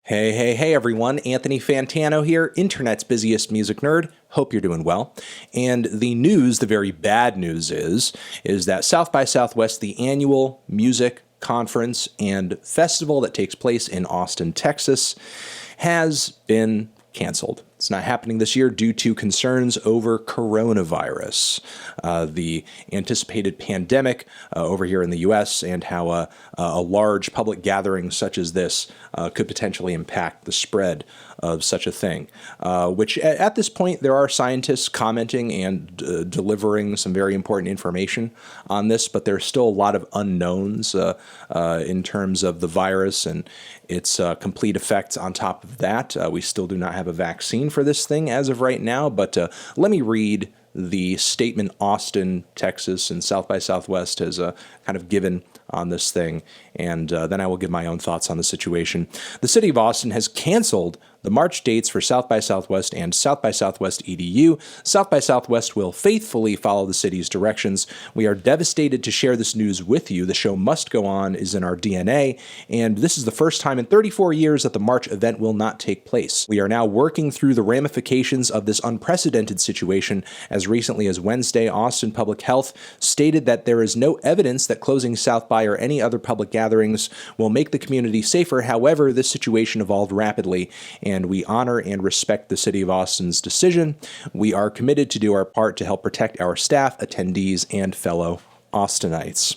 Hey everyone, Anthony Fantano here, internet's busiest music nerd. Hope you're doing well. And the news, the very bad news is that South by Southwest, the annual music conference and festival that takes place in Austin, Texas, has been canceled. It's not happening this year due to concerns over coronavirus, the anticipated pandemic over here in the U.S., and how a large public gathering such as this could potentially impact the spread of such a thing, which at this point there are scientists commenting and delivering some very important information on this, but there's still a lot of unknowns in terms of the virus and its complete effects. On top of that, we still do not have a vaccine for this thing as of right now, but let me read the statement Austin, Texas, and South by Southwest has kind of given on this thing, and then I will give my own thoughts on the situation. The city of Austin has canceled the March dates for South by Southwest and South by Southwest EDU. South by Southwest will faithfully follow the city's directions. We are devastated to share this news with you. The show must go on is in our DNA, and this is the first time in 34 years that the March event will not take place. We are now working through the ramifications of this unprecedented situation. As recently as Wednesday, Austin Public Health stated that there is no evidence that closing South by or any other public gatherings will make the community safer. However, this situation evolved rapidly, and we honor and respect the City of Austin's decision. We are committed to do our part to help protect our staff, attendees, and fellow Austinites.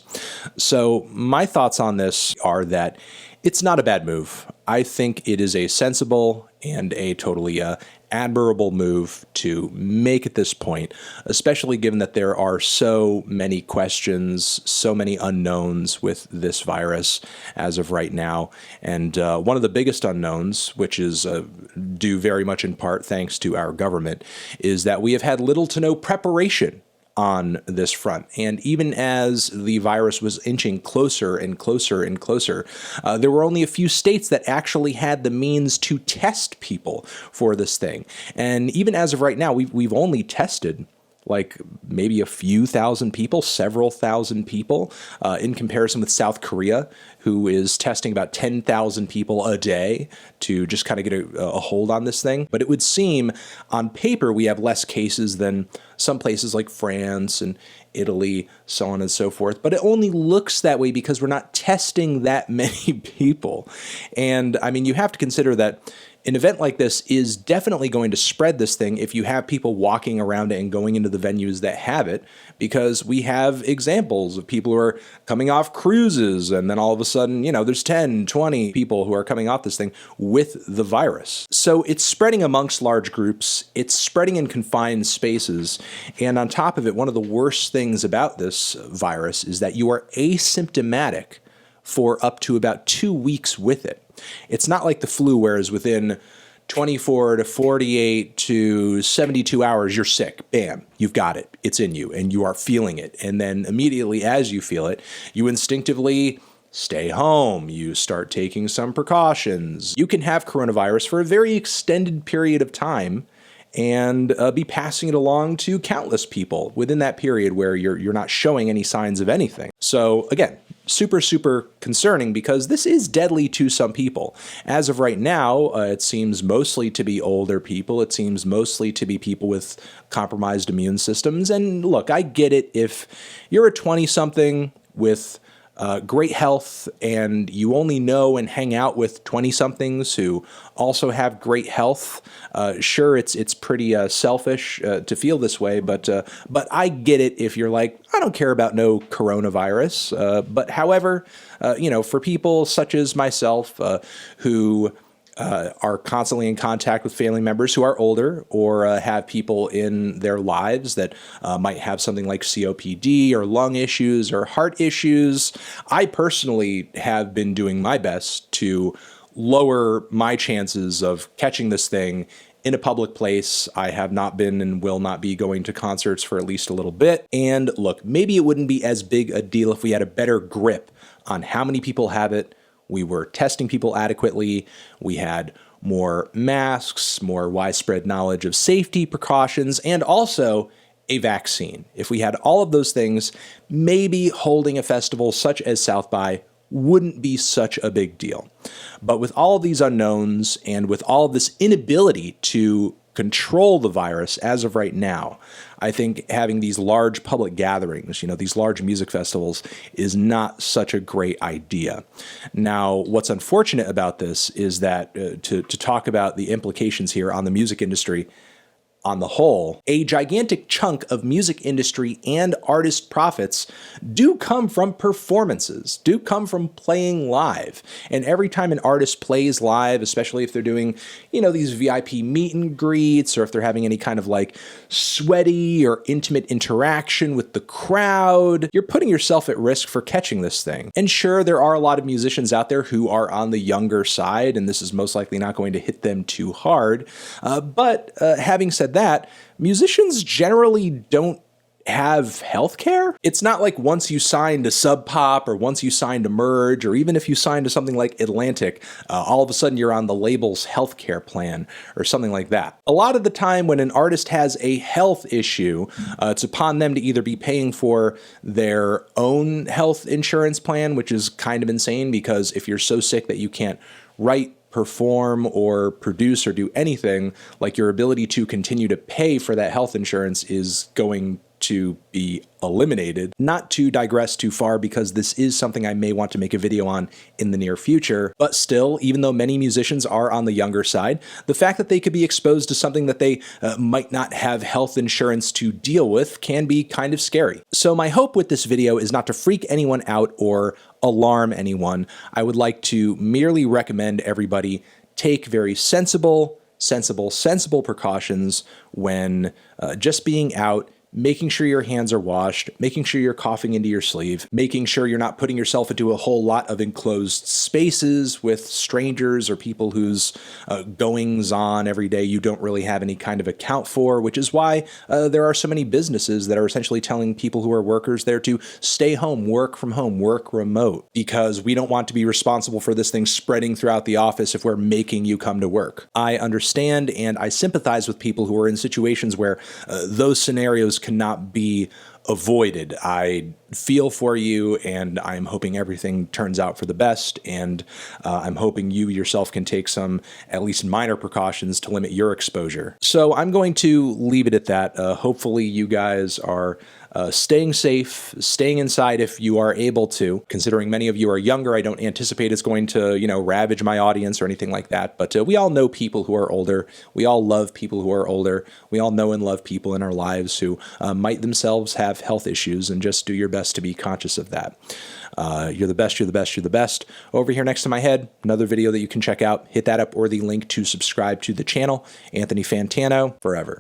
So my thoughts on this are that it's not a bad move. I think it is a sensible and a totally admirable move to make at this point, especially given that there are so many questions, so many unknowns with this virus as of right now. And one of the biggest unknowns, which is due very much in part thanks to our government, is that we have had little to no preparation on this front. And even as the virus was inching closer and closer and closer, there were only a few states that actually had the means to test people for this thing. And even as of right now, we've only tested like maybe a few thousand people, several thousand people, in comparison with South Korea, who is testing about 10,000 people a day to just kind of get a hold on this thing. But it would seem on paper we have less cases than some places like France and Italy, so on and so forth. But it only looks that way because we're not testing that many people. And I mean, you have to consider that an event like this is definitely going to spread this thing if you have people walking around it and going into the venues that have it, because we have examples of people who are coming off cruises and then all of a sudden, you know, there's 10, 20 people who are coming off this thing with the virus. So it's spreading amongst large groups, it's spreading in confined spaces, and on top of it, one of the worst things about this virus is that you are asymptomatic for up to about 2 weeks with it. It's not like the flu, whereas within 24 to 48 to 72 hours, you're sick. Bam, you've got it. It's in you, and you are feeling it. And then immediately as you feel it, you instinctively stay home. You start taking some precautions. You can have coronavirus for a very extended period of time and be passing it along to countless people within that period where you're not showing any signs of anything. So again, super concerning because this is deadly to some people. As of right now, it seems mostly to be older people. It seems mostly to be people with compromised immune systems. And look, I get it if you're a 20-something with great health and you only know and hang out with 20-somethings who also have great health. Sure, it's pretty selfish to feel this way, but I get it if you're like, I don't care about no coronavirus. But however, for people such as myself who are constantly in contact with family members who are older or have people in their lives that might have something like COPD or lung issues or heart issues. I personally have been doing my best to lower my chances of catching this thing in a public place. I have not been and will not be going to concerts for at least a little bit. And look, maybe it wouldn't be as big a deal if we had a better grip on how many people have it. We were testing people adequately. We had more masks, more widespread knowledge of safety precautions, and also a vaccine. If we had all of those things, maybe holding a festival such as South by wouldn't be such a big deal. But with all of these unknowns and with all of this inability to control the virus as of right now, I think having these large public gatherings, these large music festivals, is not such a great idea. Now, what's unfortunate about this is that to talk about the implications here on the music industry on the whole, a gigantic chunk of music industry and artist profits do come from performances, do come from playing live. And every time an artist plays live, especially if they're doing, these VIP meet and greets, or if they're having any kind of like sweaty or intimate interaction with the crowd, you're putting yourself at risk for catching this thing. And sure, there are a lot of musicians out there who are on the younger side, and this is most likely not going to hit them too hard. But having said that, musicians generally don't have health care. It's not like once you signed to Sub Pop or once you signed to Merge, or even if you signed to something like Atlantic, all of a sudden you're on the label's healthcare plan or something like that. A lot of the time when an artist has a health issue, it's upon them to either be paying for their own health insurance plan, which is kind of insane because if you're so sick that you can't write, perform, or produce or do anything, like your ability to continue to pay for that health insurance is going to be eliminated. Not to digress too far, because this is something I may want to make a video on in the near future, but still, even though many musicians are on the younger side, the fact that they could be exposed to something that they might not have health insurance to deal with can be kind of scary. So my hope with this video is not to freak anyone out or alarm anyone. I would like to merely recommend everybody take very sensible precautions when just being out, making sure your hands are washed, making sure you're coughing into your sleeve, making sure you're not putting yourself into a whole lot of enclosed spaces with strangers or people whose goings on every day you don't really have any kind of account for, which is why there are so many businesses that are essentially telling people who are workers there to stay home, work from home, work remote, because we don't want to be responsible for this thing spreading throughout the office if we're making you come to work. I understand and I sympathize with people who are in situations where those scenarios cannot be avoided. I feel for you, and I'm hoping everything turns out for the best, and I'm hoping you yourself can take some at least minor precautions to limit your exposure. So I'm going to leave it at that. Hopefully you guys are staying safe, staying inside if you are able to. Considering many of you are younger, I don't anticipate it's going to, ravage my audience or anything like that. But we all know people who are older. We all love people who are older. We all know and love people in our lives who might themselves have health issues, and just do your best to be conscious of that. You're the best, you're the best, you're the best. Over here next to my head, another video that you can check out. Hit that up or the link to subscribe to the channel. Anthony Fantano, forever.